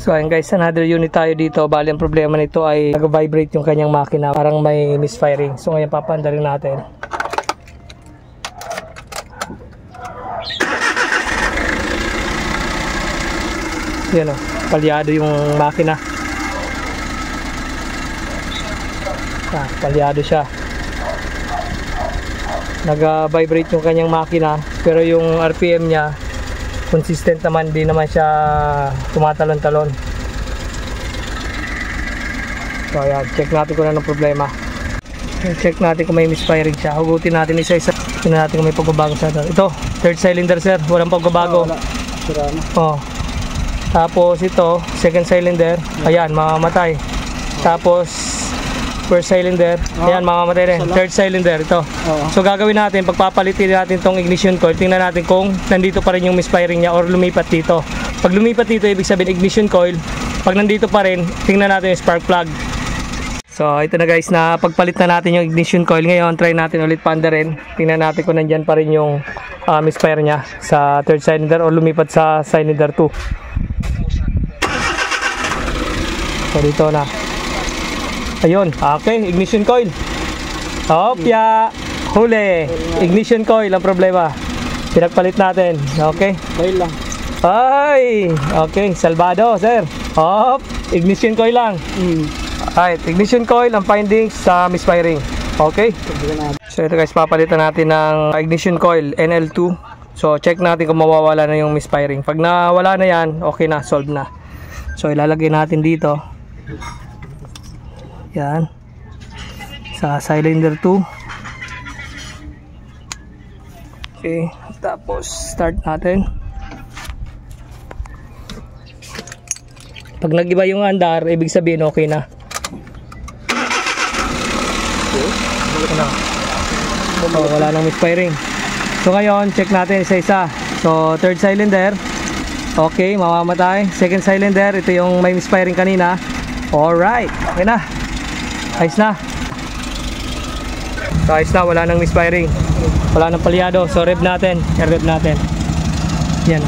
So ayun guys, another unit tayo dito. Bali ang problema nito ay nag-vibrate yung kanyang makina. Parang may misfiring. So ngayon papanda rin natin. Yan o, palyado yung makina. Palyado siya. Nag-vibrate yung kanyang makina. Pero yung RPM niya consistent naman, di naman siya tumatalon-talon. So ayan, check natin kung anong problema. Check natin kung may misfiring siya. Hugutin natin isa-isa. Tingnan natin kung may pagbabago sa ito. Ito, third cylinder sir, walang pagbabago. Oh. Tapos ito, second cylinder, ayan, mamamatay. Tapos first cylinder, ayan, mamamatay rin. Third cylinder, ito. So gagawin natin, pagpapalitin natin tong ignition coil, tingnan natin kung nandito pa rin yung misfiring niya or lumipat dito. Pag lumipat dito, ibig sabihin ignition coil. Pag nandito pa rin, tingnan natin yung spark plug. So ito na guys, na pagpalit na natin yung ignition coil. Ngayon, try natin ulit panda rin. Tingnan natin kung nandyan pa rin yung misfire niya sa third cylinder or lumipat sa cylinder 2. So dito na. Ayun, okay, ignition coil. Hopya, huli. Ignition coil ang problema. Pinagpalit natin. Okay. Coil lang. Ay, okay, salvado, sir. Hop, ignition coil lang. Alright, ignition coil ang findings sa misfiring. Okay. So ito guys, papalitan natin ng ignition coil NL2. So check natin kung mawawala na yung misfiring. Pag nawala na yan, okay na, solve na. So ilalagay natin dito. Yan. Sa cylinder 2. Okay. Tapos start natin. Pag nag-iba yung andar, ibig sabihin okay na. So, wala nang misfiring. So ngayon, check natin isa-isa. So third cylinder, okay, mamamatay. Second cylinder, ito yung may misfiring kanina. Alright, okay na. Ayos na. So ayos na, wala nang misfiring. Wala nang palyado. So rev natin. I-rev natin. Yan.